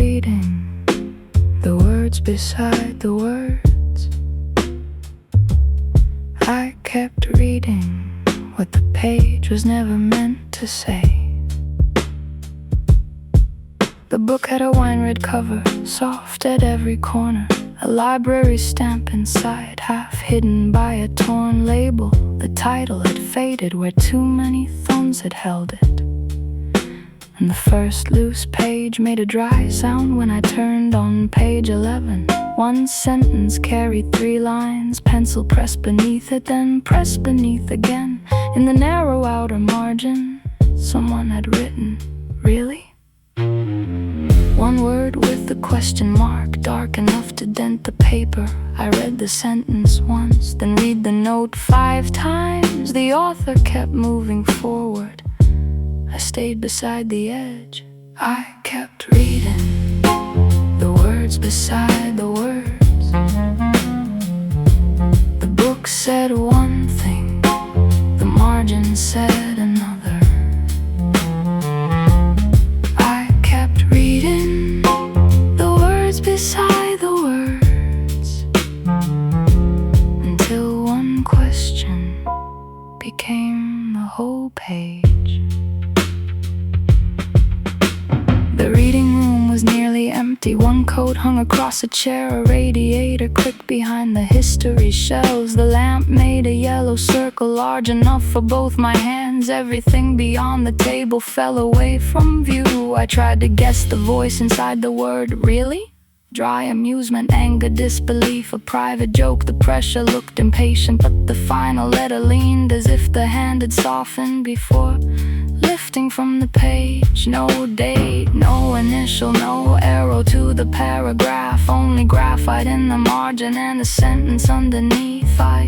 reading the words beside the words. I kept reading what the page was never meant to say. The book had a wine-red cover, soft at every corner, a library stamp inside, half hidden by a torn label. The title had faded where too many thumbs had held it, and the first loose page made a dry sound when I turned on page 11. One sentence carried 3 lines, pencil pressed beneath it, then pressed beneath again. In the narrow outer margin, someone had written, "Really?" One word with a question mark, dark enough to dent the paper. I read the sentence once, then read the note 5 times. The author kept moving forward. I stayed beside the edge. I kept reading the words beside the words. The book said one thing, the margin said another. I kept reading the words beside the words until one question became the whole page. The reading room was nearly empty. One coat hung across a chair, a radiator clicked behind the history shelves. The lamp made a yellow circle large enough for both my hands. Everything beyond the table fell away from view. I tried to guess the voice inside the word, "Really?" Dry amusement, anger, disbelief, a private joke. The pressure looked impatient, but the final letter leaned as if the hand had softened before lifting from the page. No date, no initial, no arrow to the paragraph, only graphite in the margin and a sentence underneath. I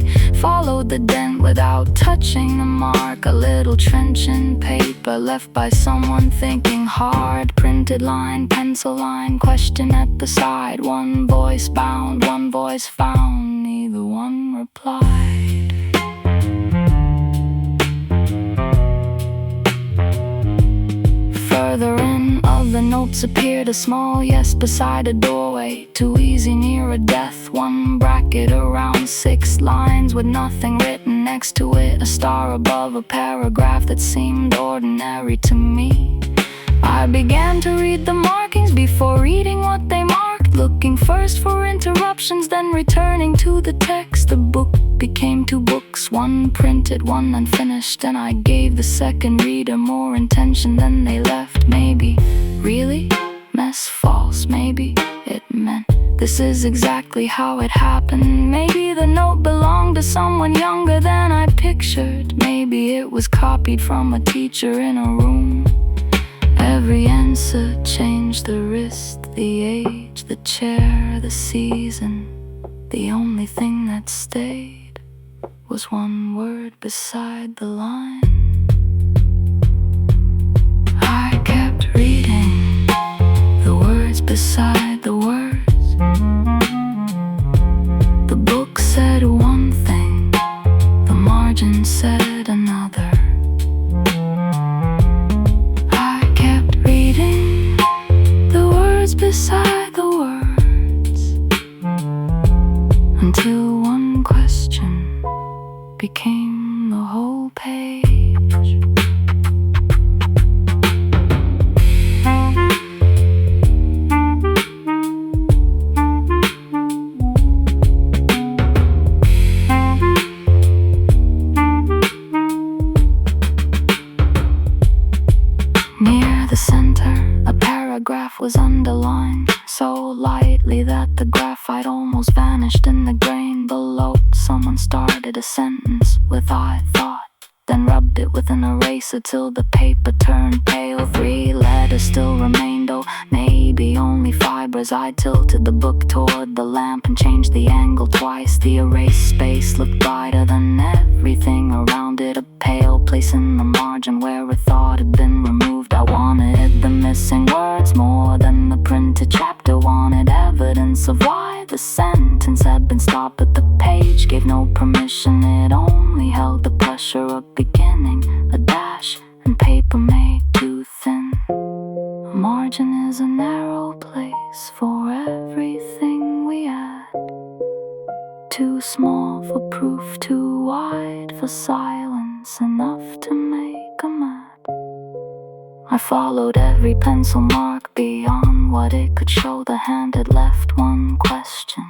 followed the dent without touching the mark, a little trench in paper left by someone thinking hard. Printed line, pencil line, question at the side. One voice bound, one voice found, neither one replied. Further in of the notes appeared a small yes beside a doorway. Too easy near a death. One bracket around 6 lines with nothing written next to it. A star above a paragraph that seemed ordinary to me. I began to read the markings before reading what they marked, looking first for interruptions, then returning to the text. The book became 2 books, one printed, one unfinished, and I gave the second reader more intention than they left. Maybe, really? Mess false, maybe it meant this is exactly how it happened. Maybe the note belonged to someone younger than I pictured. Maybe it was copied from a teacher in a room. Every answer changed, the wrist, the age, the chair, the season. The only thing that stayed was one word beside the line. I kept reading the words beside the words. The book said one thing, the margin said another. Beside the words until one question became the whole page. Near the center, a paragraph was underlined so lightly that the graphite almost vanished in the grain below. Someone started a sentence with "I thought," then rubbed it with an eraser till the paper turned pale. 3 letters still remained, oh, maybe only fibers. I tilted the book toward the lamp and changed the angle twice. The erased space looked brighter than everything around it, a pale place in the margin where a thought had been removed. I wanted the missing words more than the printed chapter, wanted evidence of why the sentence had been stopped, but the page gave no permission. It only held the pressure of beginning, a dash, and paper made too thin. A margin is a narrow place for everything we add. Too small for proof, too wide for silence, enough to make a mad. I followed every pencil mark beyond what it could show. The hand had left one question.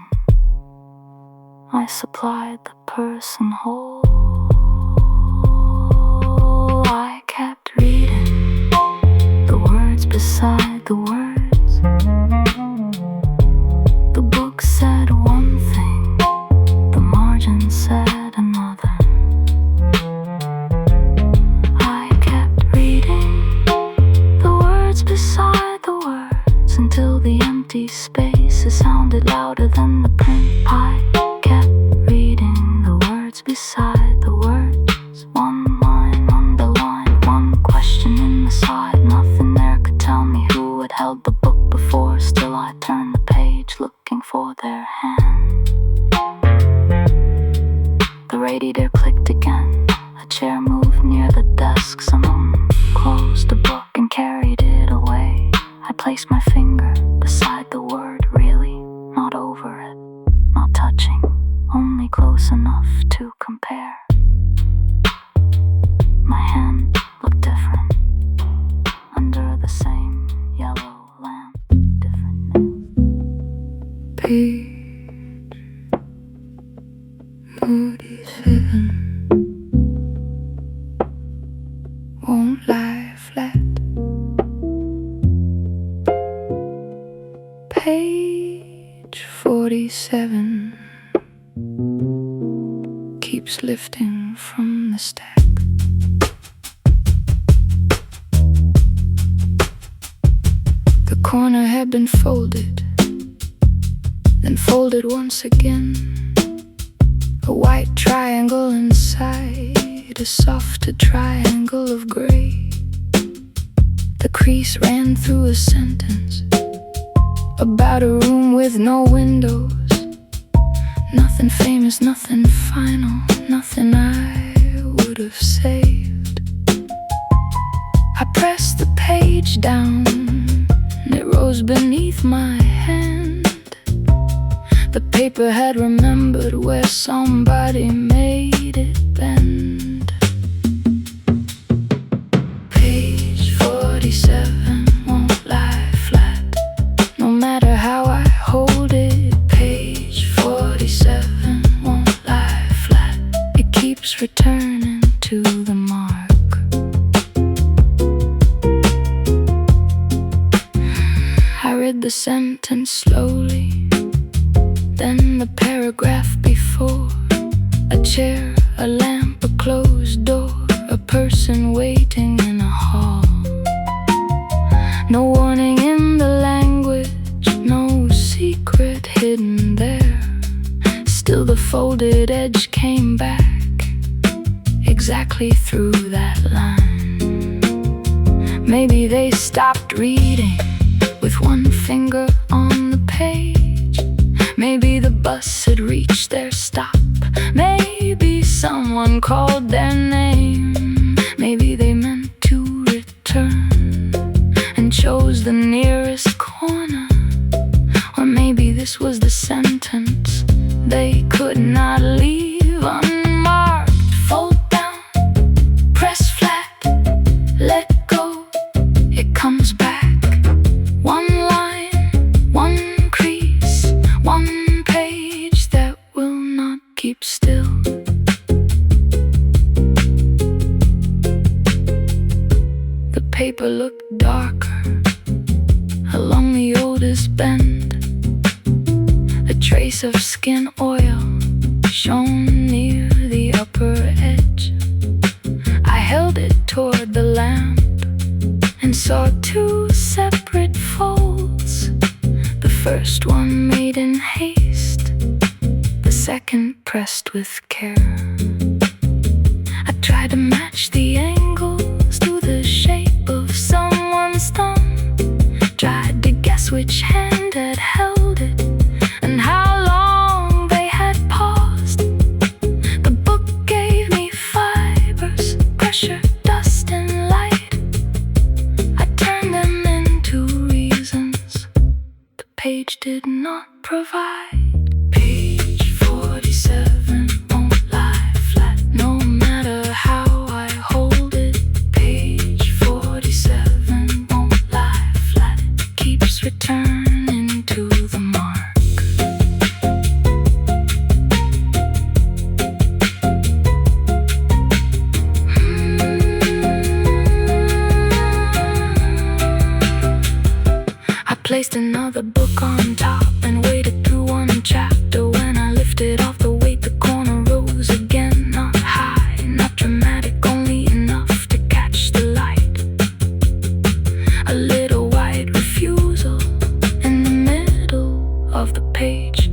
I supplied the person whole. I kept reading the words beside the words. The book said one thing, the margin said another. I kept reading the words beside the words until the empty spaces sounded louder than the print. I kept reading the words beside the words. One line underlined, one question in the side. Nothing there could tell me who had held the book before. Still I turned the page looking for their hand. The radiator clicked again. A chair moved near the desk. Someone closed the book and carried it away. I placed my finger beside the word really, not over it, not touching, only close enough to compare. My hand looked different under the same yellow lamp, different nails. Page 47 won't lie flat. Page 47 keeps lifting from the stack. The corner had been folded, then folded once again. A white triangle inside a softer triangle of gray. The crease ran through a sentence about a room with no windows. Nothing famous, nothing final, nothing I would have saved. I pressed the page down, and it rose beneath my hand. The paper had remembered where somebody made it bend. Page 47 won't lie flat, no matter how I hold it. Page 47 won't lie flat. It keeps returning to the mark. I read the sentence slowly, then the paragraph before. A chair, a lamp, a closed door, a person waiting in a hall. No warning in the language, no secret hidden there. Still the folded edge came back exactly through that line. Maybe they stopped reading with one finger on the page. Maybe the bus had reached their stop. Maybe someone called their name. Maybe they meant to return and chose the nearest corner. Or maybe this was the sentence they could not leave unmarked. Fold down, press flat, let go, it comes back. One line, one crease, one page that will not keep still. The paper looked darker along the oldest bend. A trace of skin oil shone near the upper edge. I held it toward the lamp and saw two separate folds. The first one made in haste, the second pressed with care. I tried to match the angles to the shape of someone's thumb, tried to guess which hand had held it and how long they had paused. The book gave me fibers, pressure, dust and light. I turned them into page did not provide. Page 47 won't lie flat, no matter how I hold it. Page 47 won't lie flat, keeps returning to the mark. Placed another book on top and waded through one chapter. When I lifted off the weight, the corner rose again. Not high, not dramatic, only enough to catch the light. A little white refusal in the middle of the page.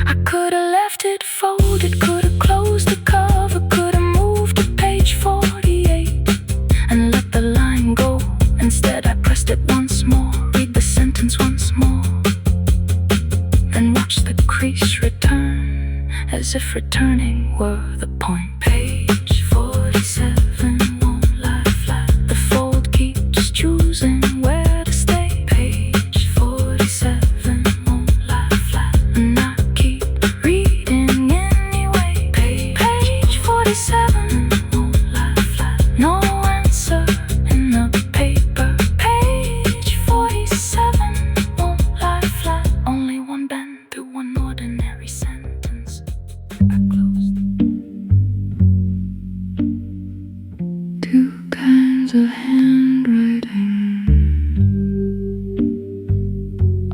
I could have left it folded, could have closed the cover, could have moved to page 48 and let the line go. Instead, I pressed it once more, read the sentence once more, then watch the crease return, as if returning were the point. Page 47 won't lie flat, the fold keeps choosing where to stay. Page 47 won't lie flat, and I keep reading anyway. Page 47 won't lie flat, no answer in the paper. Page 47 won't lie flat, only one bend through one ordinary sentence. I closed. Two kinds of handwriting,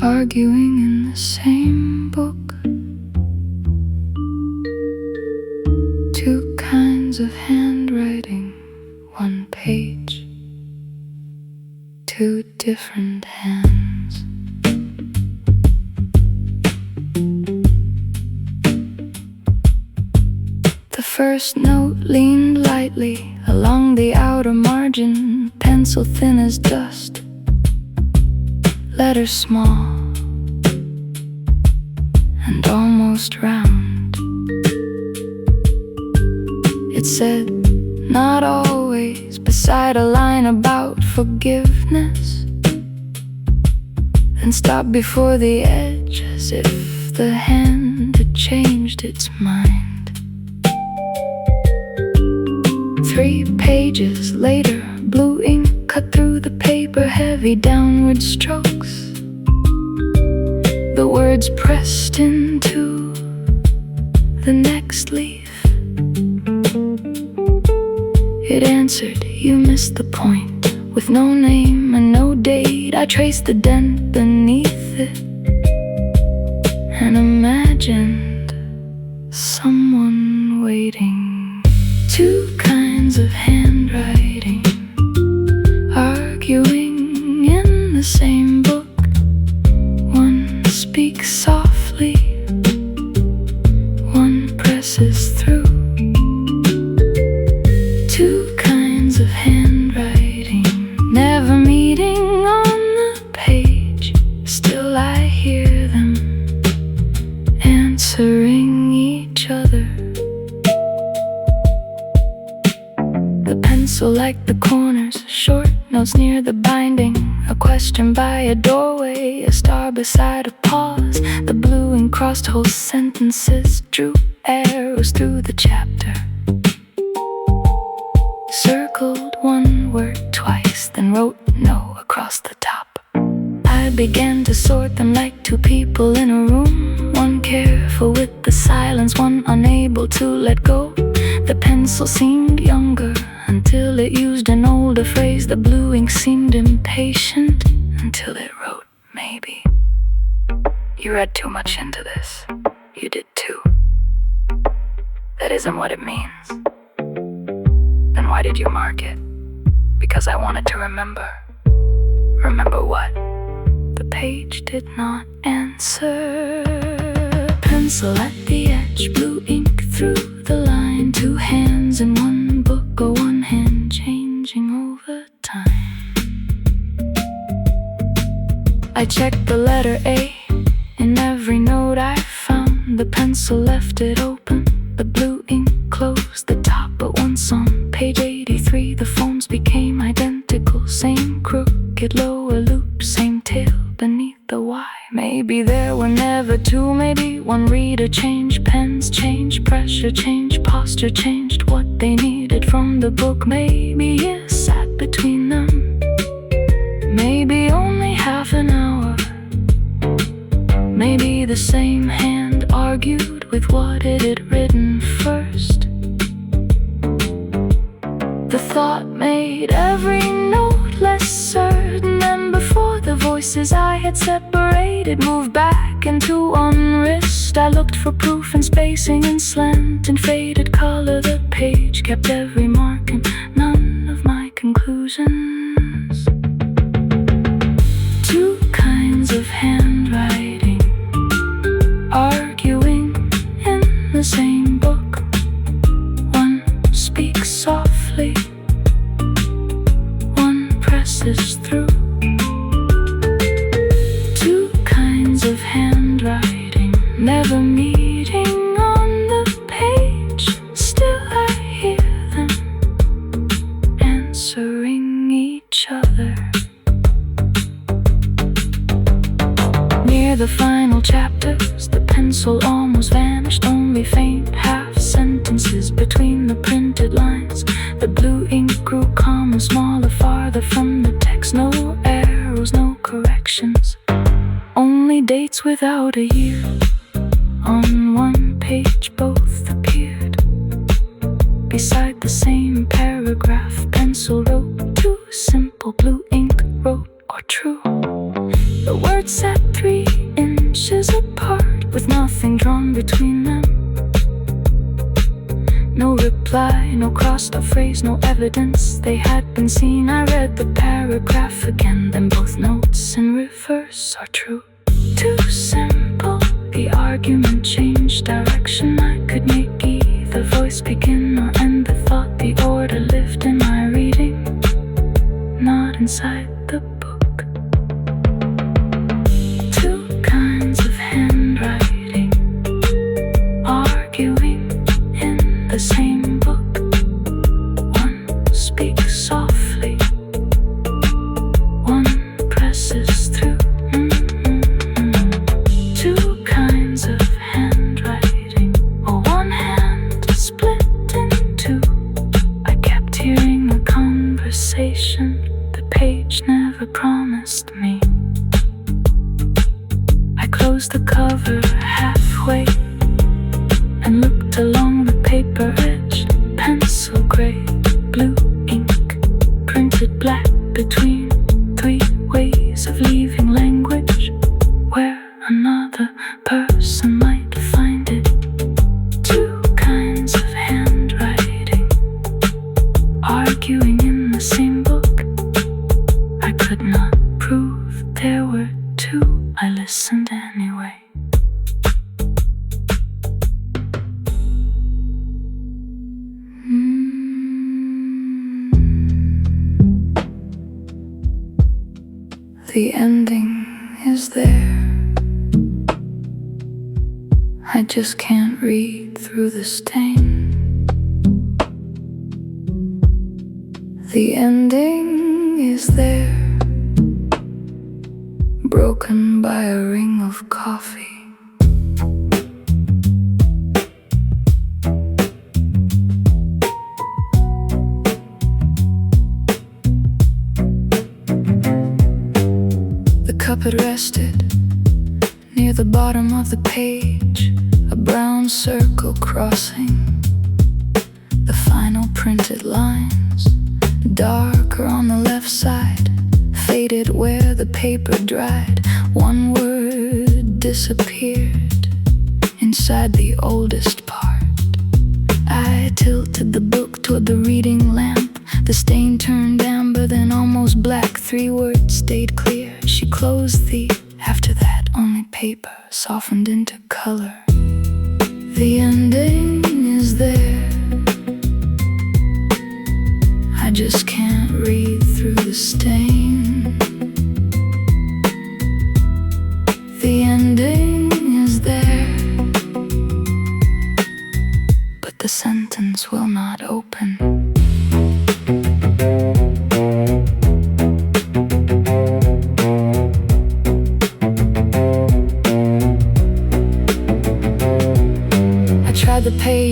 arguing in the same book. Two kinds of handwriting, one page, two different hands. The first note leaned lightly along the outer margin, pencil thin as dust, letters small and almost round. It said, "Not always," beside a line about forgiveness, then stopped before the edge, as if the hand had changed its mind. 3 pages later, blue ink cut through the paper, heavy downward strokes. The words pressed into the next leaf. It answered, "You missed the point." With no name and no date, I traced the dent beneath it and imagined someone waiting. Two kinds of handwriting, arguing in the same book. One speaks softly, one presses through. Two kinds of handwriting, never meeting on the page. Still I hear them answering each other. The pencil like the corners, short notes near the binding, a question by a doorway, a star beside a pause. The blue ink crossed whole sentences, drew arrows through the chapter, circled one word twice, then wrote "no" across the top. I began to sort them like two people in a room, one careful with the silence, one unable to let go. The pencil seemed younger until it used an older phrase. The blue ink seemed impatient until it wrote "maybe." You read too much into this. You did too. That isn't what it means. Then why did you mark it? Because I wanted to remember. Remember what? The page did not answer. Pencil at the edge, blue ink through the line. Two hands in one book, or one hand changing over time. I checked the letter A in every note I found. The pencil left it open, the blue ink closed the top. But once on page 83, the forms became identical. Same crooked lower loop, same tail, beneath the why. Maybe there were never two, maybe one reader changed pens, changed pressure, changed posture, changed what they needed from the book. Maybe it sat between them, maybe only half an hour. Maybe the same hand argued with what it had written first. The thought made every note less certain, and before the voices I had separated moved back into unrest, I looked for proof in spacing and slant and faded color. The page kept every mark and none of my conclusions. Two kinds of handwriting arguing in the same book. One speaks softly, one presses through. Two kinds of handwriting never meeting on the page. Still I hear them answering each other. Near the final chapters, the pencil almost vanished. Only faint half sentences between the printed lines. The blue ink grew calmer, smaller, farther from the text. No arrows, no corrections, only dates without a year. On one page both appeared. Beside the same paragraph, pencil wrote. Too simple, blue ink wrote, or true. The words sat 3 inches apart, with nothing drawn between them. No reply, no crossed off phrase, no evidence they had been seen. I read the paragraph again, then both notes in reverse are true. Too simple, the argument changed direction. I could make either voice begin or end the thought. The order lived in my reading, not inside the book. Two kinds of handwriting arguing in the same book. One speaks softly, one presses through. Two kinds of handwriting, or one hand split in two. I kept hearing the conversation the page never promised me. I closed the cover halfway and looked along the paper edge. Pencil gray, blue ink, printed black between 3 ways of leaving language where another person might find it. Two kinds of handwriting arguing in the same book. I could not prove there were two. I listened anyway. The ending is there. I just can't read through the stain. The ending is there, broken by a ring of coffee. The cup had rested near the bottom of the page, a brown circle crossing the final printed lines. Darker on the left side, faded where the paper dried. One word disappeared inside the oldest part. I tilted the book toward the reading lamp. The stain turned amber, then almost black. 3 words stayed clear. She closed the after that, only paper softened into color. The ending is there. I just can't read through the stain. The ending is there, but the sentence will not open.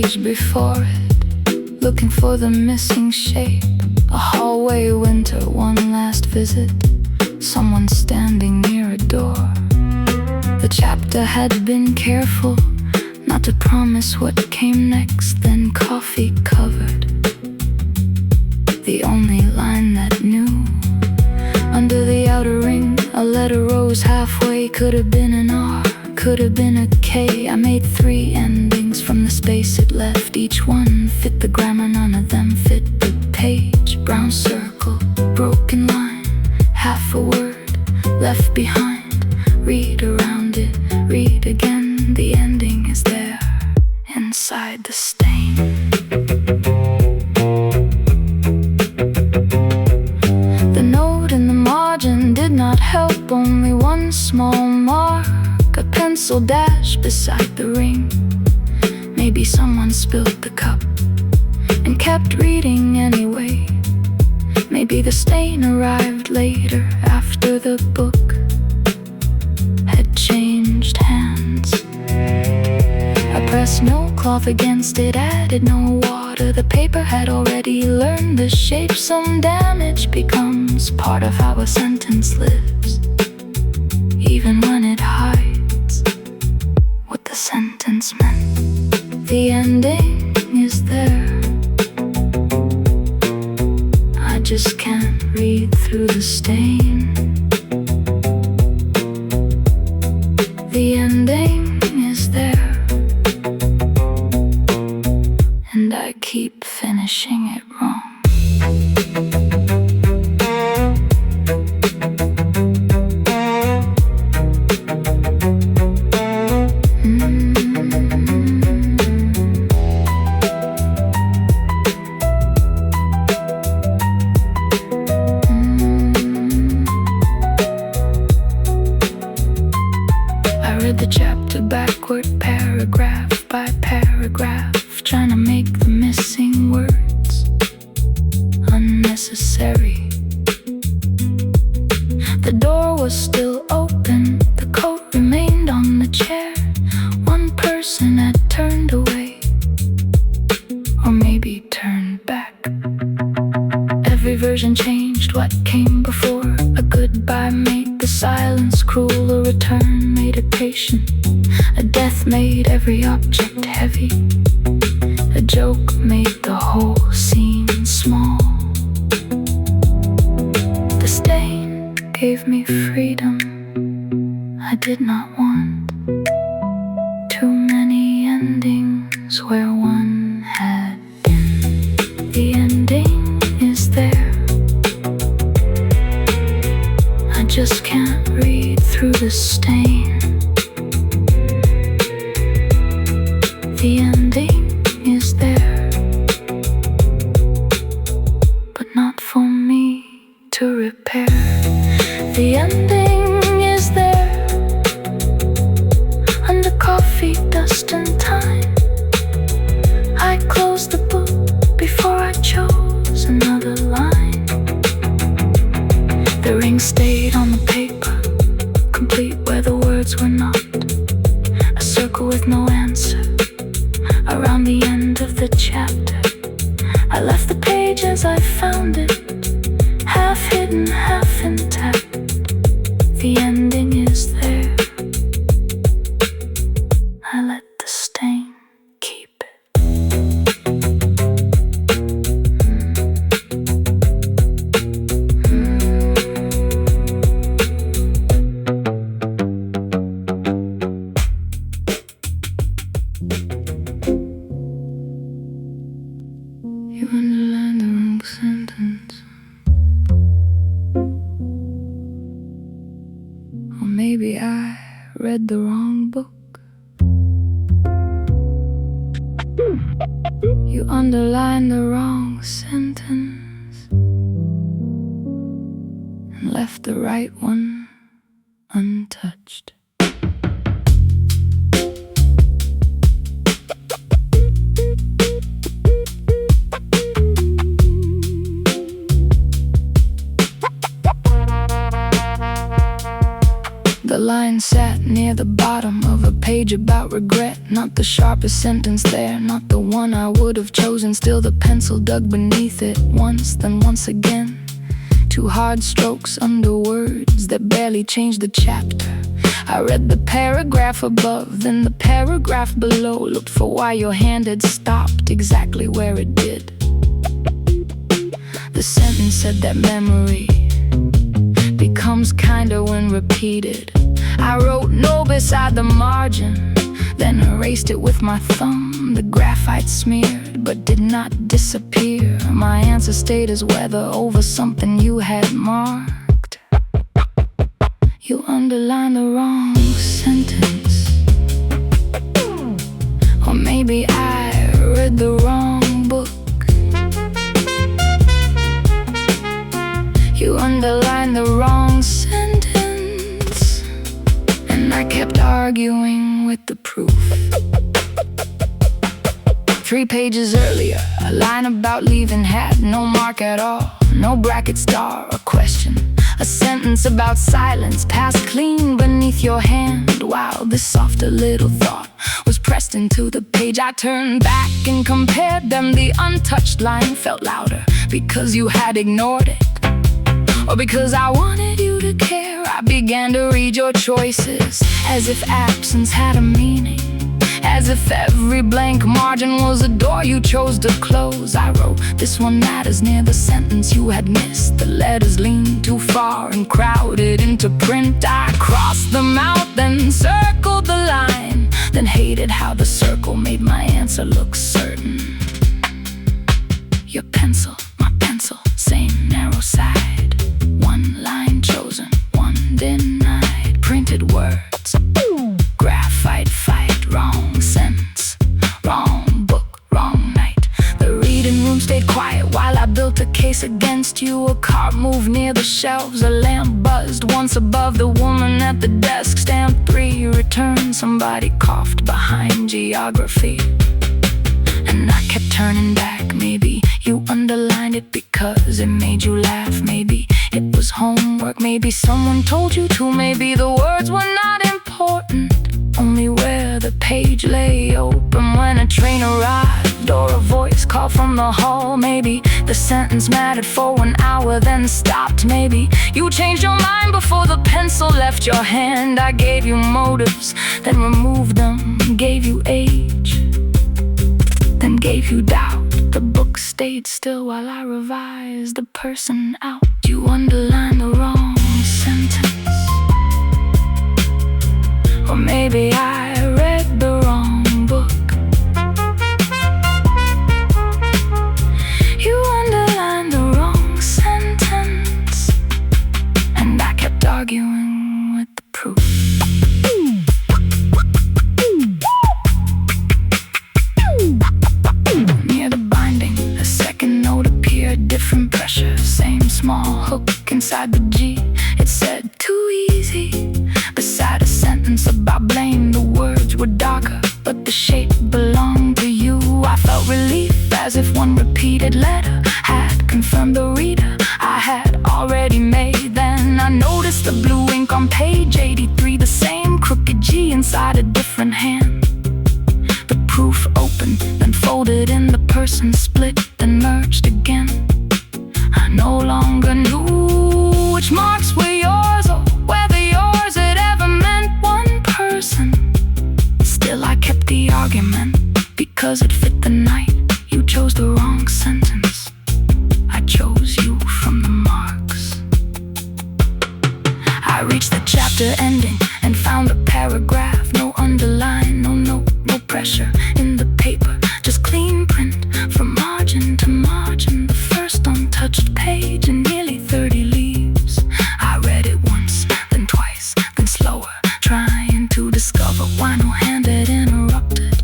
page before it, looking for the missing shape. A hallway winter, one last visit, someone standing near a door. The chapter had been careful not to promise what came next. Then coffee covered the only line that knew. Under the outer ring, a letter rose halfway. Could have been an R, could have been a K. I made 3 endings from the space it left. Each one fit the grammar, none of them fit the page. Brown circle, broken line, half a word left behind. Read around it, read again. The ending is there, inside the stain. The note in the margin did not help. Only one small mark, a pencil dash beside the ring. Maybe someone spilled the cup and kept reading anyway. Maybe the stain arrived later, after the book had changed hands. I pressed no cloth against it, added no water. The paper had already learned the shape. Some damage becomes part of how a sentence lives, even when it hides what the sentence meant. The ending is there, I just can't read through the stain. The ending is there, and I keep finishing it wrong. The chapter backward, paragraph by paragraph, trying to make the missing words unnecessary. The door was still open, the coat remained on the chair. One person had turned away, or maybe turned back. Every version changed what came before. A goodbye made the silence cruel, a return made it patient. A death made every object heavy. A joke made the whole scene small. The stain gave me freedom I did not want. Too many endings where one had been. The ending is there, I just can't read through the stain. The ending is there, but not for me to repair. The ending is there, under coffee, dust and time. I closed the book before I chose another line. The ring stayed on the paper, complete where the words were not. A circle with no answer around the end of the chapter. I left the page as I found it, half hidden, half intact. The ending is there, I let the stain keep it. You underlined the wrong sentence, or maybe I read the wrong book. You underlined the wrong sentence and left the right one untouched. The line sat near the bottom of a page about regret. Not the sharpest sentence there, not the one I would have chosen. Still the pencil dug beneath it once, then once again. Two hard strokes under words that barely changed the chapter. I read the paragraph above, then the paragraph below. Looked for why your hand had stopped exactly where it did. The sentence said that memory becomes kinder when repeated. I wrote no beside the margin, then erased it with my thumb. The graphite smeared but did not disappear. My answer stayed as weather over something you had marked. You underlined the wrong sentence, or maybe I read the wrong book. You underlined the wrong sentence, and I kept arguing with the proof. 3 pages earlier, a line about leaving had no mark at all. No bracket, star, or question. A sentence about silence passed clean beneath your hand. Wow, this softer little thought was pressed into the page. I turned back and compared them. The untouched line felt louder because you had ignored it, or because I wanted you to care. I began to read your choices as if absence had a meaning, as if every blank margin was a door you chose to close. I wrote, this one matters, near the sentence you had missed. The letters leaned too far and crowded into print. I crossed them out, then circled the line, then hated how the circle made my answer look certain. Your pencil, my pencil, same narrow side. One line chosen, one denied. Printed words, graphite fight, wrong sentence, wrong book, wrong night. The reading room stayed quiet while I built a case against you. A cart moved near the shelves, a lamp buzzed once above the woman at the desk. Stamp 3, return. Somebody coughed behind geography, and I kept turning back. Maybe you underlined it because it made you laugh. Maybe it was homework. Maybe someone told you to. Maybe the words were not important, only where the page lay open when a train arrived, or a voice called from the hall. Maybe the sentence mattered for 1 hour, then stopped. Maybe you changed your mind before the pencil left your hand. I gave you motives, then removed them. Gave you age, then gave you doubt. The book stayed still while I revised the person out. You underlined the wrong sentence, or maybe I read the wrong book. You underlined the wrong sentence, and I kept arguing with the proof. Near the binding, a second note appeared, different pressure, same small hook inside the G. It said, too easy. Beside a sentence about blame, the words were darker, but the shape belonged to you. I felt relief, as if one repeated letter had confirmed the reader I had already made. Then I noticed the blue ink on page 83, the same crooked G inside a different hand. The proof opened, then folded in, the person split, then merged again. I no longer knew which marks were yours, or whether yours had ever meant one person. Still I kept the argument, because it fit the night. You chose the wrong sentence, I chose you from the marks. I reached the chapter ending and found a paragraph. No underline, no note, no pressure in the paper, just clean print from margin to margin. The first untouched page in nearly 30 leaves. I read it once, then twice, then slower, trying to discover why no hand had interrupted,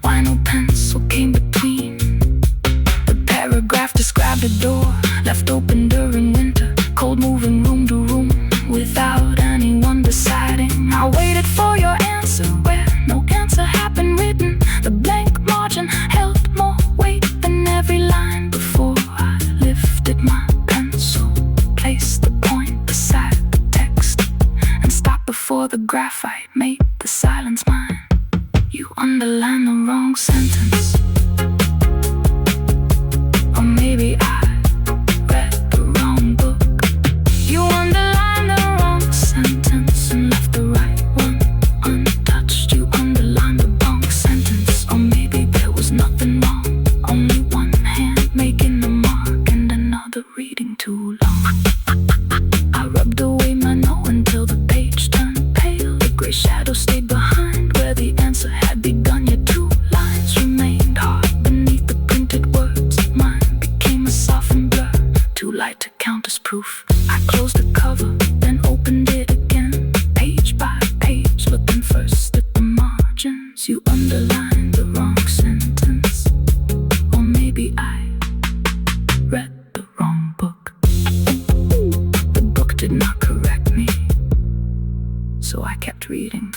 why no pencil came between. The paragraph described a door left open during winter, cold moving room to room without anyone deciding. I waited for your before the graphite made the silence mine. You underlined the wrong sentence. Or maybe I read the wrong book. You underlined the wrong sentence and left the right one untouched. You underlined the wrong sentence. Or maybe there was nothing wrong, only one hand making the mark and another reading too long. I rubbed away my no until the page turned pale. The gray shadow stayed behind where the answer had begun, yet two lines remained hard beneath the printed words. Mine became a softened blur, too light to count as proof. I closed the cover, then opened it again, page by page, looking first at the margins. You underlined the wrong sentence. Or maybe I read the wrong book. The book did not correct me, so I kept reading.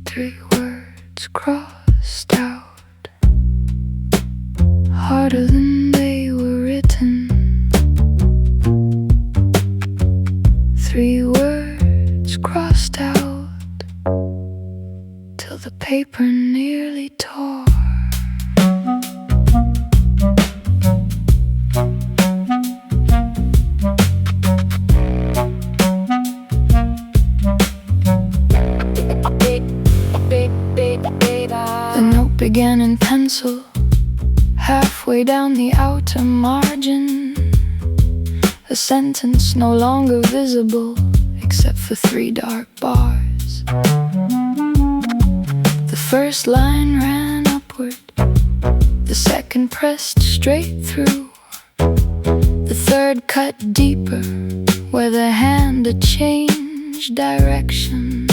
Three words crossed out, harder than they were written. Three words crossed out till the paper nearly tore. The note began in pencil, halfway down the outer margin. A sentence no longer visible, except for three dark bars. The first line ran upward, the second pressed straight through, the third cut deeper, where the hand had changed direction.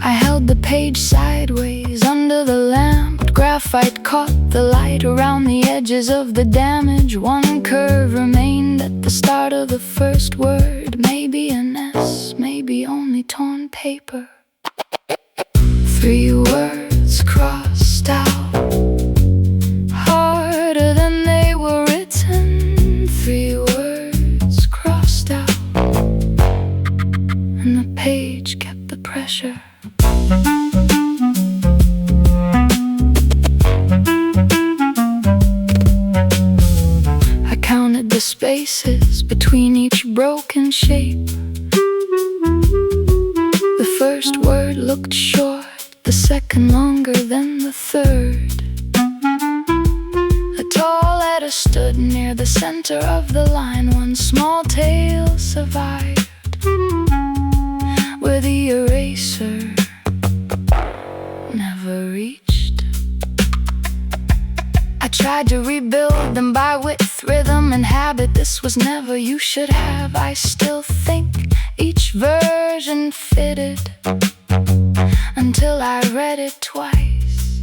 I held the page sideways under the lamp. Graphite caught the light around the edges of the damage. One curve remained at the start of the first word. Maybe an S, maybe only torn paper. Three words crossed out, harder than they were written. Three words crossed out, and the page kept the pressure. I counted the spaces between each broken shape. The first word looked short, the second longer than the third. A tall letter stood near the center of the line. One small tail survived, where the eraser never reached. I tried to rebuild them by width, rhythm, and habit. This was never you should have. I still think each version fitted, until I read it twice.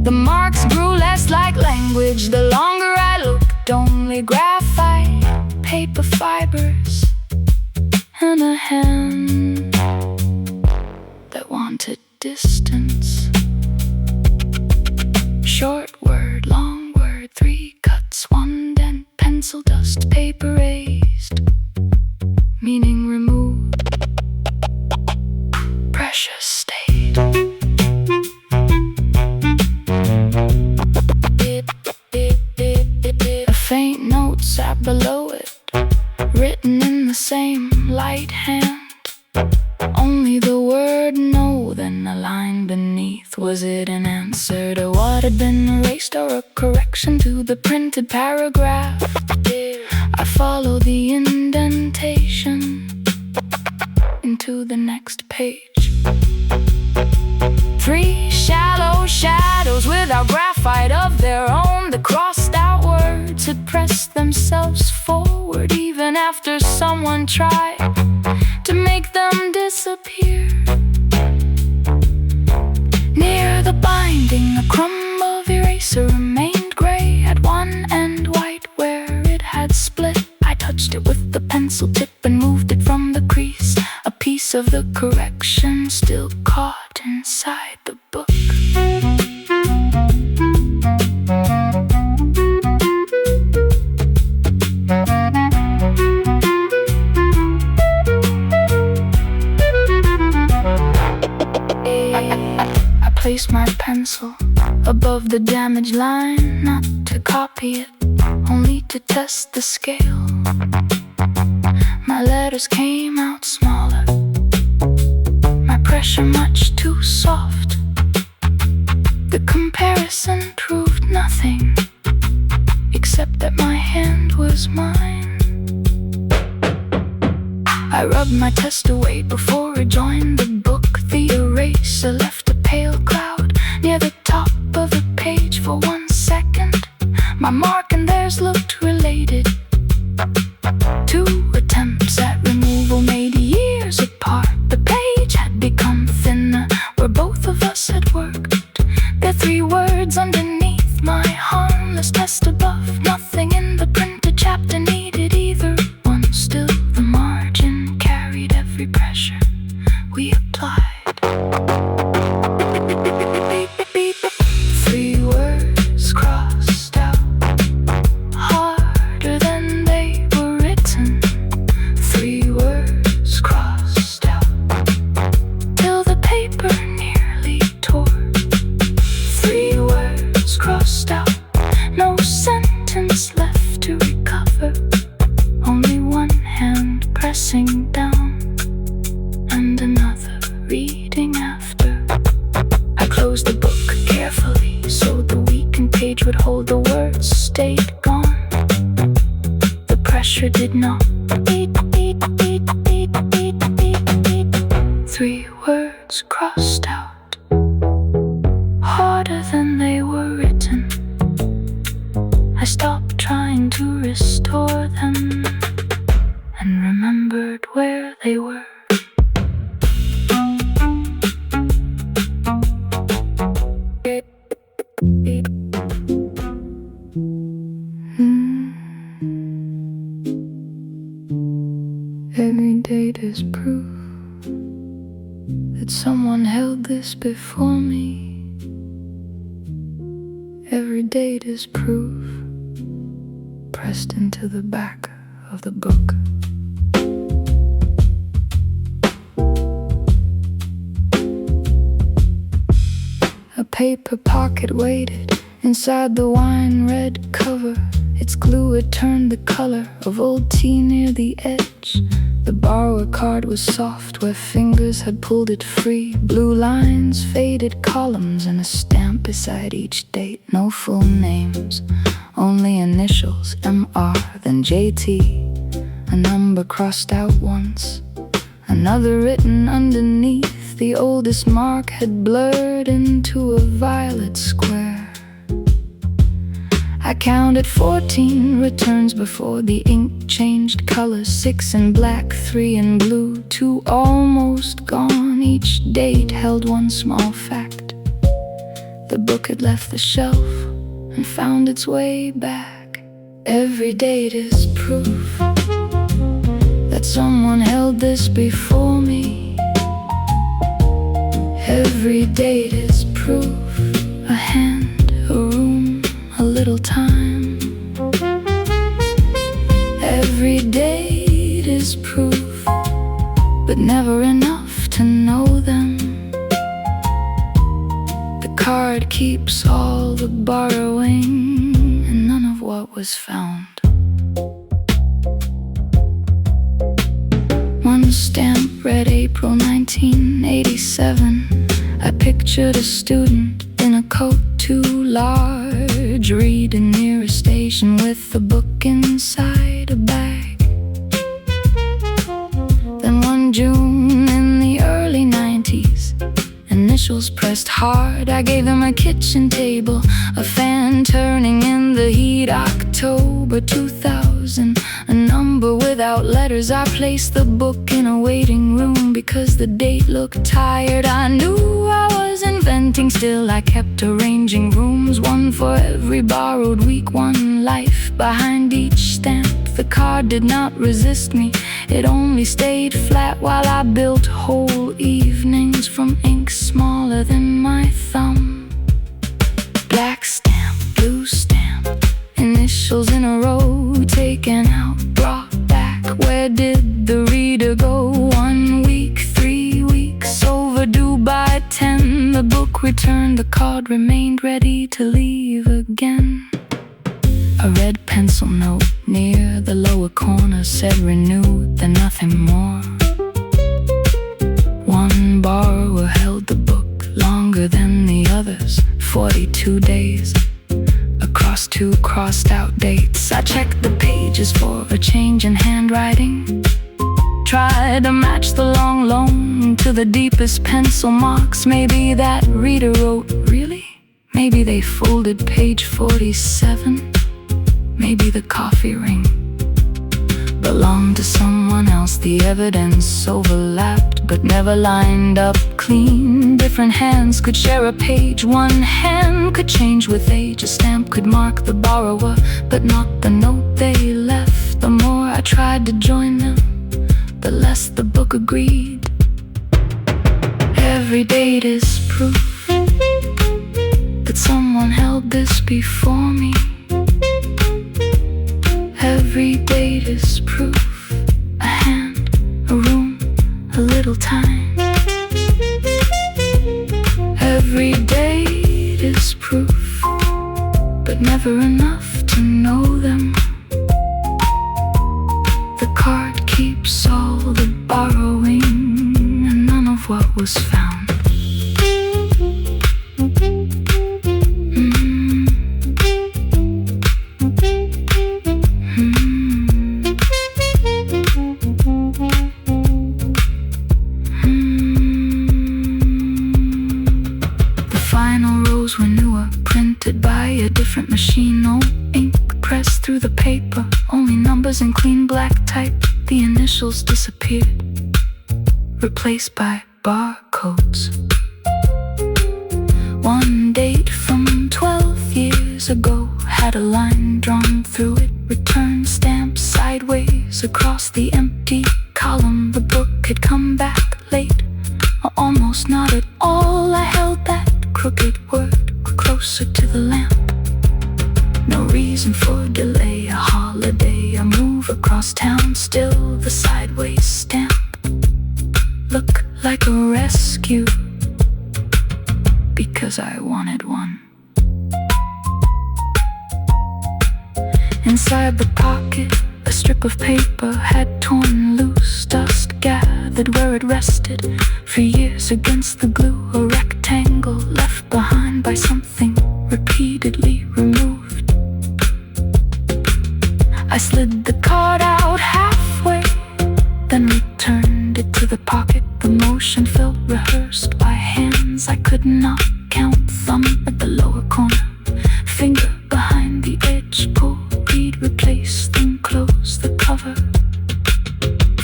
The marks grew less like language the longer I looked. Only graphite, paper fibers, and a hand that wanted distance. Short word, long word, three cuts, one dent, pencil dust, paper raised, meaning removed, precious stayed. A faint note sat below it, written in the same light hand. Only the word no, then a line beneath. Was it an answer to what had been erased, or a correction to the printed paragraph? I follow the indentation into the next page. Three shallow shadows without graphite of their own. The crossed out words had pressed themselves forward, even after someone tried to make them disappear. Near the binding, a crumb of eraser remained gray at one end, white where it had split. I touched it with the pencil tip and moved it from the crease. A piece of the correction still caught inside the book. the damaged line, not to copy it, only to test the scale. My letters came out smaller, my pressure much too soft. The comparison proved nothing, except that my hand was mine. I rubbed my test away before I joined the book. The eraser left a pale cloud near the top of the page for 1 second. My mark and theirs looked related. 2 attempts at removal made years apart. The page had become thinner where both of us had worked. There 3 words underneath my harmless test above. Nothing in the printed chapter needed either one. Still the margin carried every pressure we applied. 3 words crossed out, harder than they were written. 3 words crossed out, till the paper nearly tore. 3 words crossed out, no sentence left to recover. Only one hand pressing down, and another reading after. I closed the book carefully so the weakened page would hold. The words stayed gone. The pressure did not. 3 words crossed out, harder than they were written. I stopped trying to restore them and remembered where they were. Every date is proof that someone held this before me. Every date is proof pressed into the back of the book. A paper pocket waited inside the wine red cover. Its glue had turned the color of old tea near the edge. The borrower card was soft where fingers had pulled it free. Blue lines, faded columns, and a stamp beside each date. No full names, only initials, MR, then JT. A number crossed out once, another written underneath. The oldest mark had blurred into a violet square. I counted 14 returns before the ink changed colors. 6 in black, 3 in blue, 2 almost gone. Each date held one small fact. The book had left the shelf and found its way back. Every date is proof that someone held this before me. Every date is proof, a hand, a room, a little time. Every date is proof, but never enough to know them. The card keeps all the borrowing and none of what was found. One stamp read April 1987. I pictured a student in a coat too large, reading near a station with a book inside a bag. Then one June in the early 90s, initials pressed hard. I gave them a kitchen table, a fan turning in the heat. October 2000, a number without letters. I placed the book in a waiting room because the date looked tired. I knew I was inventing, still I kept arranging rooms. One for every borrowed week, one life behind each stamp. The card did not resist me, it only stayed flat while I built whole evenings from ink smaller than my thumb. Black stamp, blue stamp, initials in a row, taken out, brought back. Where did the reader go? 1 week, 3 weeks, overdue by 10. the book returned, the card remained ready to leave again. A red pencil note near the lower corner said renewed, then nothing more. One borrower held the book longer than the others, 42 days. Across 2 crossed out dates, I checked the pages for a change in handwriting. Tried to match the long loan to the deepest pencil marks. Maybe that reader wrote, really? Maybe they folded page 47. Maybe the coffee ring belonged to someone else. The evidence overlapped but never lined up clean. Different hands could share a page. One hand could change with age. A stamp could mark the borrower, but not the note they left. The more I tried to join them, the less the book agreed. Every date is proof that someone held this before me. Every date is proof, a hand, a room, a little time. Every date is proof, but never enough to know them. The card keeps all the borrowing and none of what was found. The final rows were newer, printed by a different machine. No ink pressed through the paper, only numbers in clean black type. The initials disappeared, replaced by barcodes. One date from 12 years ago had a line drawn through it, return stamp sideways across the empty column. The book had come back late, or almost not at all. I held that crooked word closer to the lamp. No reason for delay, a holiday, a move across town. Still the sideways stamp looked like a rescue, because I wanted one. Inside the pocket, a strip of paper had torn loose. Dust gathered where it rested for years against the glue. A rectangle left behind by something repeatedly removed. I slid the card out halfway, then returned it to the pocket. The motion felt rehearsed by hands I could not count. Thumb at the lower corner, finger behind the edge. Pull, read, replace, then close the cover.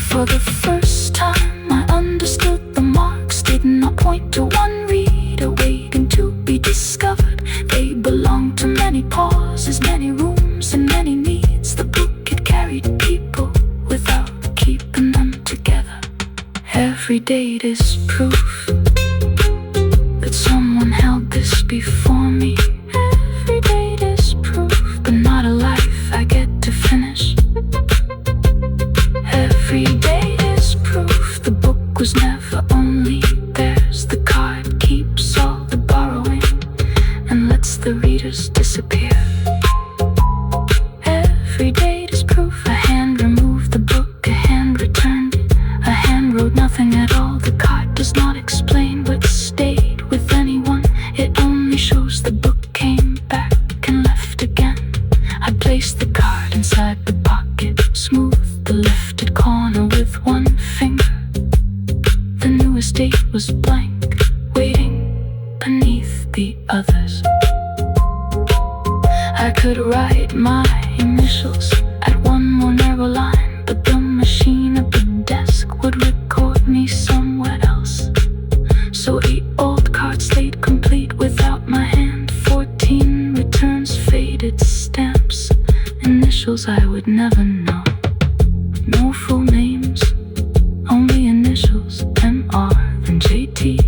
For the first time I understood the marks did not point to one reader waiting to be discovered. They belonged to many pauses, many rooms, and many needs. The book had carried people without keeping them together. Every date is proof that someone held this before me. Every date is proof, but not a life I get to finish. Every date is proof the book was never only theirs. The card keeps all the borrowing and lets the readers disappear. Every date is proof, a hand removed the book, a hand returned it, a hand wrote nothing at all. The card does not explain what stayed with anyone. It only shows the book came back and left again. I placed the card inside the pocket, smoothed the lifted corner with one finger. The newest date was blank, waiting beneath the others. I could write my initials at one more narrow line, but the machine at the desk would record me somewhere else. So 8 old cards stayed complete without my hand. 14 returns, faded stamps, initials I would never know. No full names, only initials, MR and JT.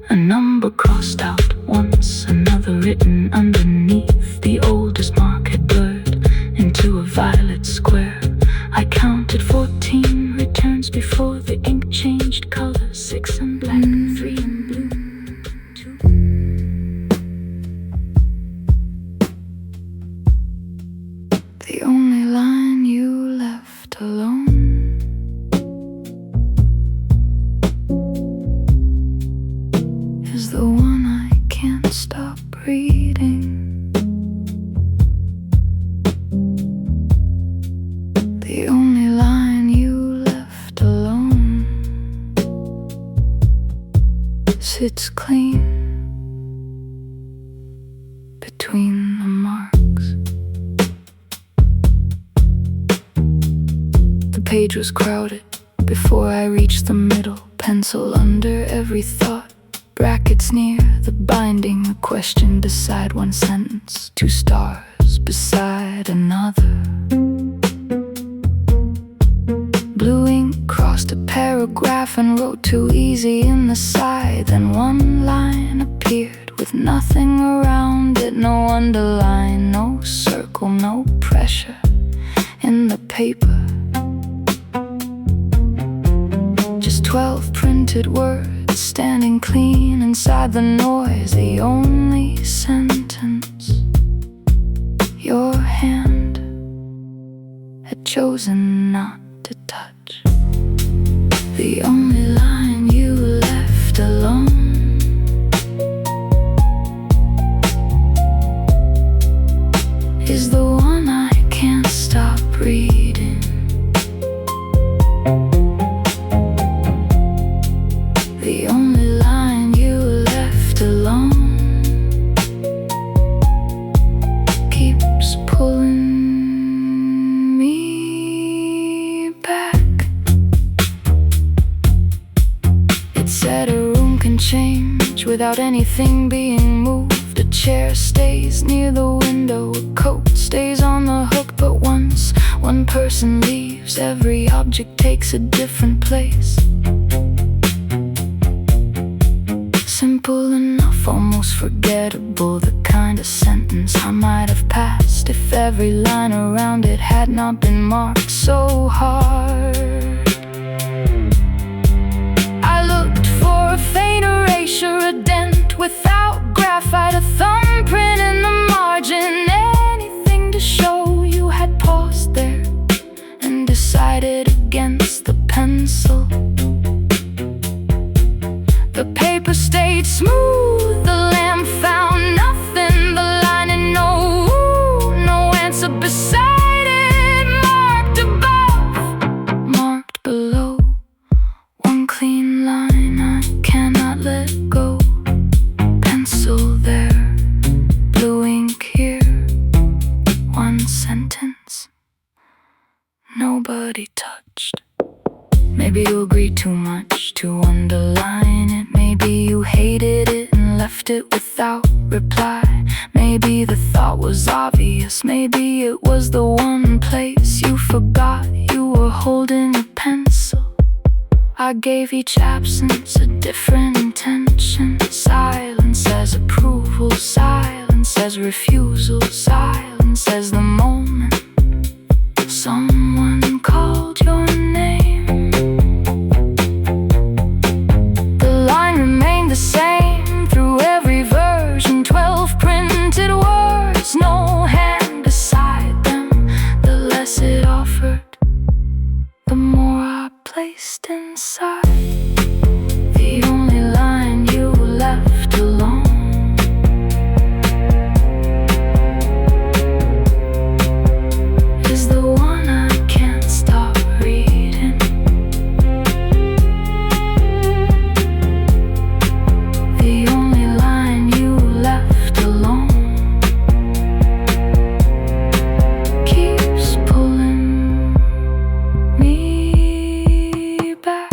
A number crossed out once, another written underneath. The oldest mark had blurred into a violet square. I counted 14 returns before the ink changed color. 6 in black, 3 reading. The only line you left alone sits clean between the marks. The page was crowded before I reached the middle. Pencil under every thought, brackets near the binding. A question beside one sentence, 2 stars beside another. Blue ink crossed a paragraph and wrote too easy in the side. Then one line appeared with nothing around it, no underline, no circle, no pressure in the paper. Just 12 printed words standing clean inside the noise. The only sentence your hand had chosen not to touch. The only line you left alone is the one I can't stop reading. The only line you left alone keeps pulling me back. It said a room can change without anything being moved. A chair stays near the window, a coat stays on the hook. But once one person leaves, every object takes a different place. Simple enough, almost forgettable, the kind of sentence I might have passed if every line around it had not been marked so hard. I looked for a faint erasure, a dent without graphite, a thumbprint in the margin, anything to show you had paused there and decided against the pencil. The paper stayed smooth, the lamp found nothing, the line and no answer beside it. Marked above, marked below, one clean line I cannot let go. Pencil there, blue ink here, one sentence nobody touched. Maybe you agreed too much to underline it. Maybe you hated it and left it without reply. Maybe the thought was obvious. Maybe it was the one place you forgot you were holding a pencil. I gave each absence a different intention. Silence as approval, silence as refusal, silence as the moment someone called your name. The line remained the same through every version, 12 printed words, no hand beside them. The less it offered, the more I placed inside. The only line you left alone is the one I can't stop reading. The only line you left alone keeps pulling me back.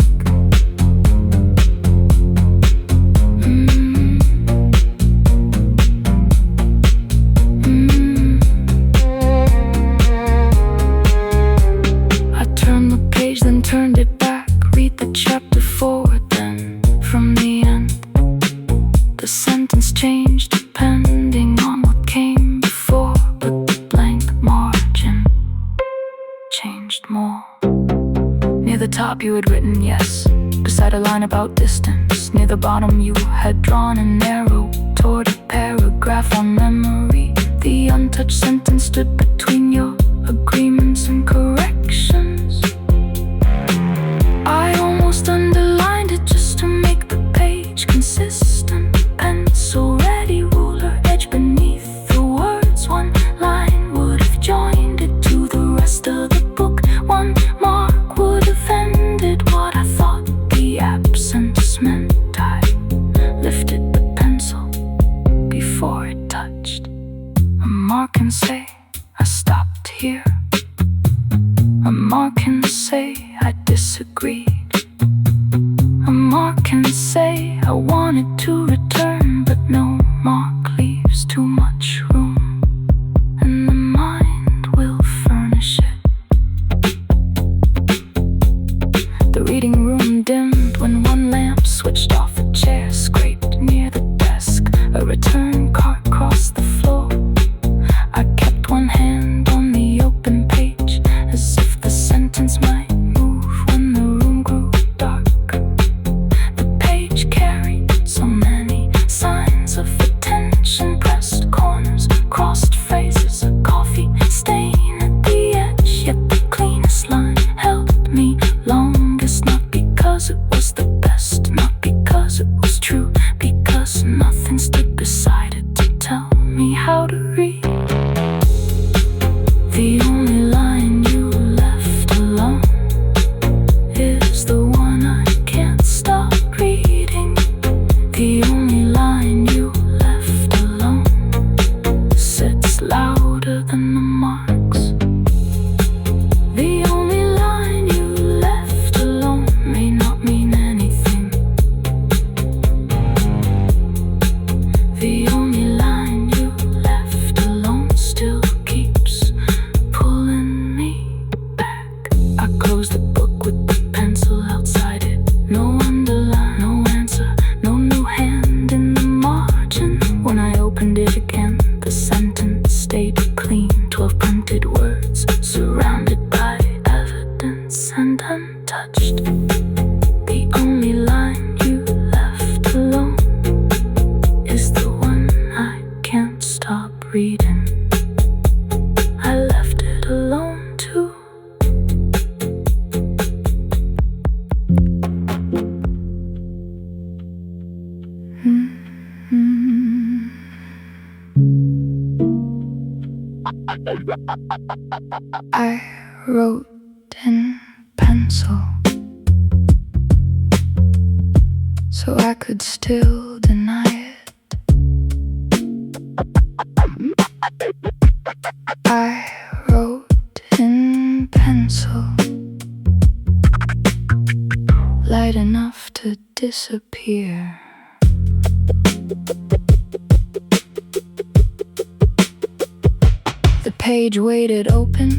I turned the page, then turned it back. Read the chapter forward, then from the end. The sentence changed depending on what came before, but the blank margin changed more. Near the top you had written yes, beside a line about distance. Near the bottom you had drawn an arrow toward a paragraph on memory. The untouched sentence stood between your agreements and corrections. I almost underlined it just to make the page consistent. Pencil ready, ruler edge beneath. mark can say I stopped here. A mark can say I disagreed. A mark can say I wanted to return, but no mark leaves too much room, and the mind will furnish it. The reading room dimmed when one lamp switched off. A chair scraped near the desk. A return cart crossed the floor. I kept one hand on the open page, as if the sentence might move when the room grew dark. The page carried so many signs of attention: pressed corners, crossed phrases, a coffee stain at the edge. Yet the cleanest line held me longest, not because it was the best, not because it was true, because nothing stood beside it to tell me how to read. The only line you left alone is the one I can't stop reading. The only line you left alone sits louder than the marks. The only line you left alone may not mean anything. The only line you left alone still keeps pulling me back. I closed the book with the pencil outside it. No underline, no answer, no new hand in the margin. When I opened it again, the sentence stayed clean. 12 printed words surrounded by evidence and untouched. The only line you left alone is the one I can't stop reading. I left it alone too. I wrote in pencil, so I could still deny it. I wrote in pencil, light enough to disappear. The page waited open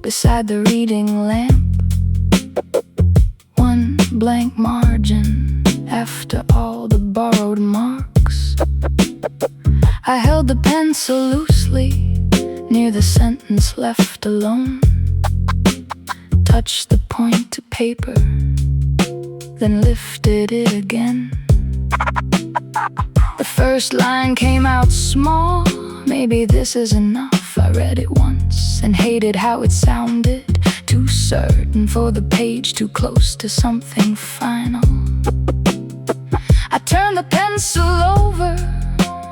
beside the reading lamp. One blank margin after all the borrowed marks. I held the pencil loosely near the sentence left alone. Touched the point to paper, then lifted it again. The first line came out small. Maybe this is enough. I read it once and hated how it sounded. Too certain for the page, too close to something final. I turned the pencil over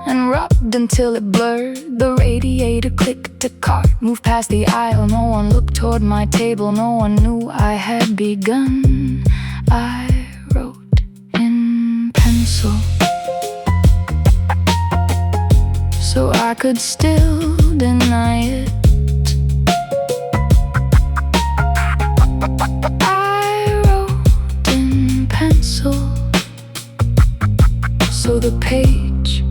and rubbed until it blurred. The radiator clicked, a cart moved past the aisle. No one looked toward my table, no one knew I had begun. I wrote in pencil, so I could still deny it. I wrote in pencil, so the page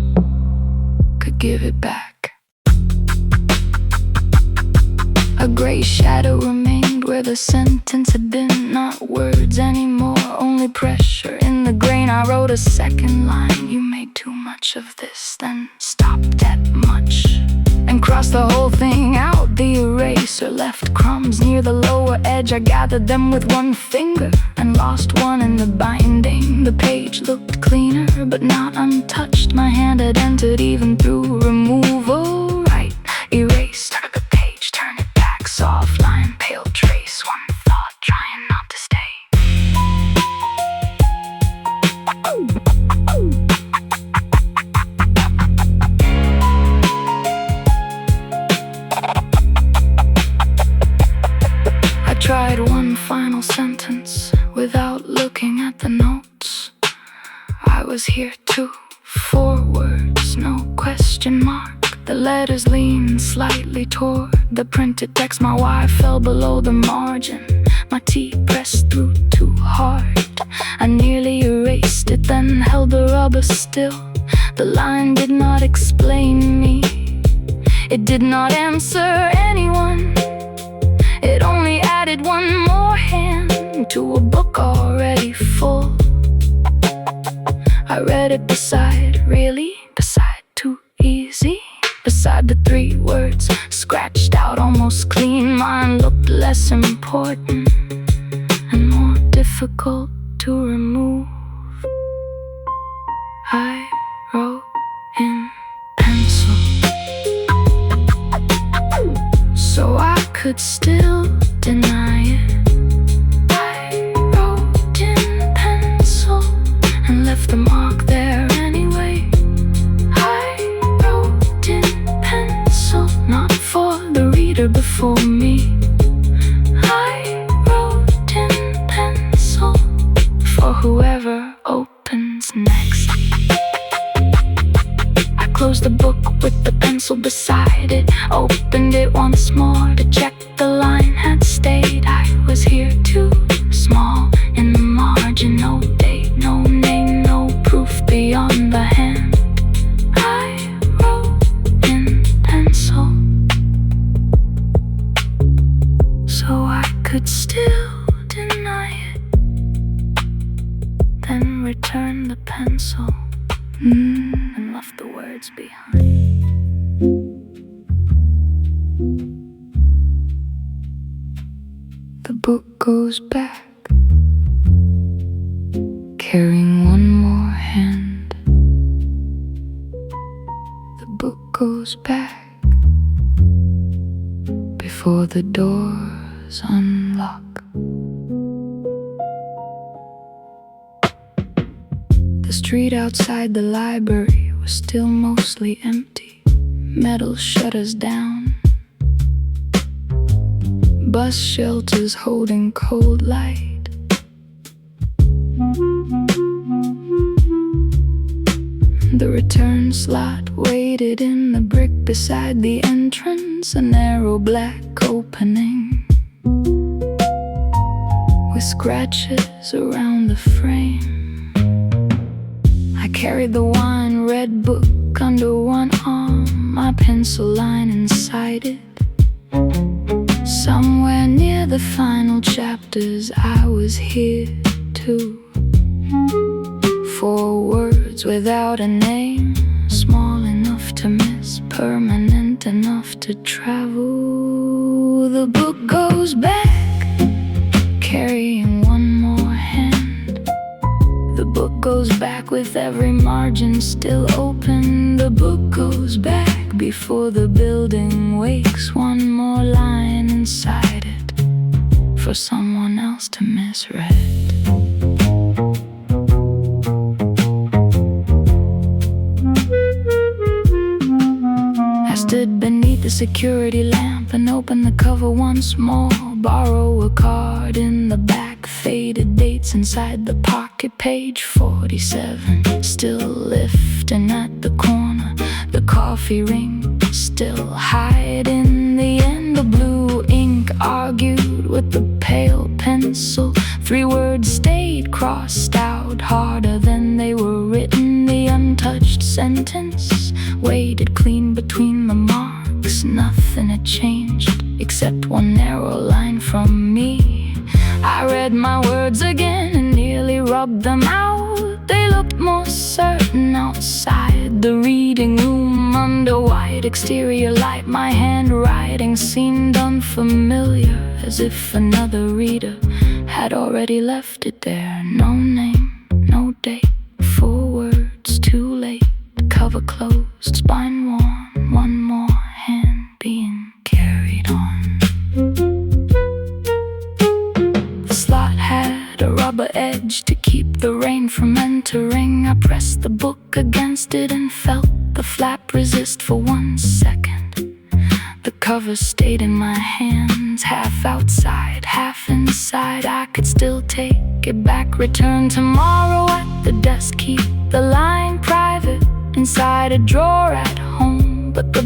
could give it back. A gray shadow remained where the sentence had been. Not words anymore, only pressure in the grain. I wrote a second line. You made too much of this, then stopped that much and crossed the whole thing out. The eraser left crumbs near the lower edge. I gathered them with one finger and lost one in the binding. The page looked cleaner but not untouched. My hand had entered even through removal. Right, erased the page, turn it back. Soft line, pale trace, one thought trying not to stay. I tried one final sentence without looking at the notes. I was here too. 4 words, no question mark. The letters leaned slightly toward the printed text. My Y fell below the margin. My T pressed through too hard. I nearly erased it, then held the rubber still. The line did not explain me. It did not answer anyone. It only added one more hand to a book already full. I read it beside, really? Beside too easy? Beside the 3 words scratched out almost clean. Mine looked less important and more difficult to remove. I wrote in pencil, so I could still deny it. I wrote in pencil and left the mark there anyway. I wrote in pencil, not for the reader before me. I wrote in pencil for whoever opens next. I closed the book with the pencil beside it, opened it once more to check the line had stayed. I was here too small in the margin. No date, no name, no proof beyond the hand. I wrote in pencil, so I could still deny it, then return the pencil and left the words behind. The book goes back, carrying one more hand. The book goes back before the doors unlock. The street outside the library was still mostly empty. Metal shutters down, bus shelters holding cold light. The return slot waited in the brick beside the entrance, a narrow black opening with scratches around the frame. I carried the wine-red book under one arm, my pencil line inside it. Somewhere near the final chapters, I was here too. 4 words without a name, small enough to miss, permanent enough to travel. The book goes back, carrying one more hand. The book goes back with every margin still open. The book goes back before the building wakes. One more line inside it for someone else to misread. I stood beneath the security lamp and opened the cover once more. Borrow a card in the back, faded dates inside the pocket. Page 47, still lifting at the corner. The coffee ring still hide in the end. The blue ink argued with the pale pencil. 3 words stayed crossed out harder than they were written. The untouched sentence waited clean between the marks. Nothing had changed except one narrow line from me. I read my words again and nearly rubbed them out. They looked more certain outside the reading room. Under white exterior light, my handwriting seemed unfamiliar, as if another reader had already left it there. No name, no date, 4 words too late. Cover closed, spine worn, one more hand being carried on. The slot had a rubber edge to keep the rain from entering. I pressed the book against it and felt the flap resist for 1 second. The cover stayed in my hands, half outside, half inside. I could still take it back, return tomorrow at the desk, keep the line private inside a drawer at home. But the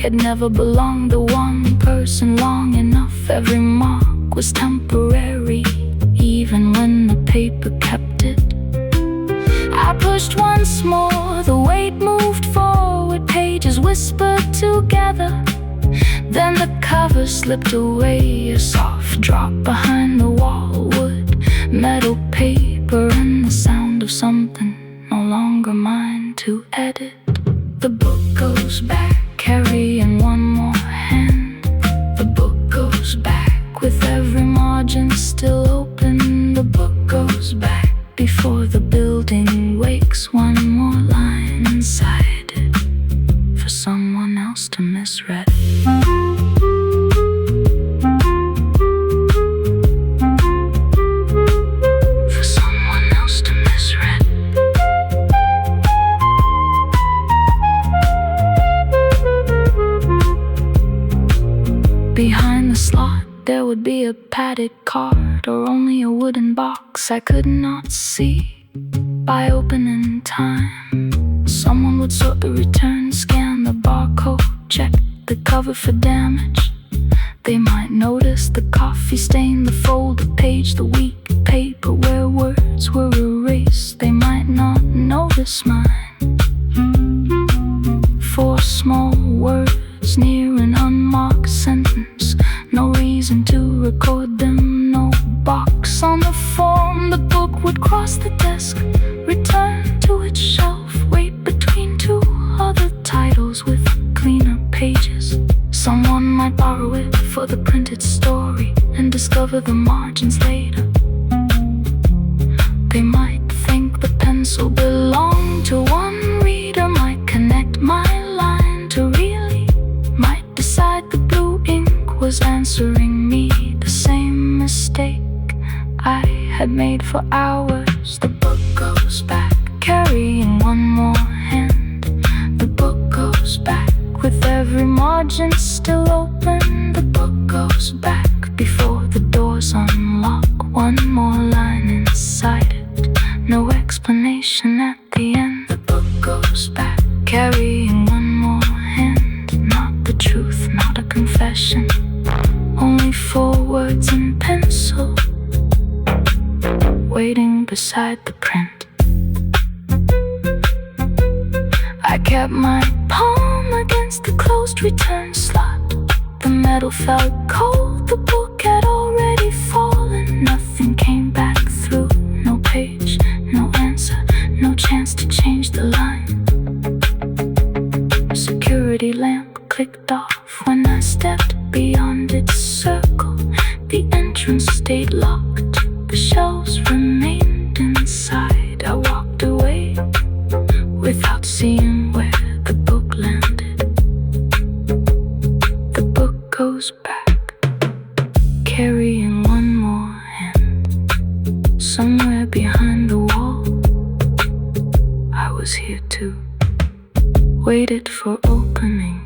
It never belonged to one person long enough. Every mark was temporary, even when the paper kept it. I pushed once more, the weight moved forward, pages whispered together. Then the cover slipped away, a soft drop behind the wall. Wood, metal, paper, and the sound of something no longer mine to edit. The book goes back, carrying one more hand. The book goes back, with every margin still open. The book goes back, before the building wakes. One more line inside it, for someone else to misread. For someone else to misread. Behind the slot there would be a padded card, or only a wooden box I could not see. By opening time, someone would sort the return, scan the barcode, check the cover for damage. They might notice the coffee stain, the folded page, the weak paper where words were erased. They might not notice mine. 4 small words near an unmarked sentence. No reason to record them, no box on the form. The book would cross the desk, return to its shelf, wait between 2 other titles with cleaner pages. Someone might borrow it for the printed story and discover the margins later. They might think the pencil belonged to one reader, might connect my line to really, might decide the blue ink was answering me. The same mistake I had made for hours. The book goes back, carrying one more hand. The book goes back, with every margin still open. The book goes back, before the doors unlock. One more line inside it, no explanation at the end. The book goes back, carrying one more hand. Not the truth, not a confession, only 4 words in pencil, waiting beside the print. I kept my palm against the closed return slot. The metal felt cold, the book had already fallen. Nothing came back through, no page, no answer, no chance to change the line. Security lamp clicked off when I stepped beyond its circle. The entrance stayed locked, the shelves remained inside. I walked away without seeing where the book landed. The book goes back, carrying one more hand. Somewhere behind the wall, I was here too, waited for opening.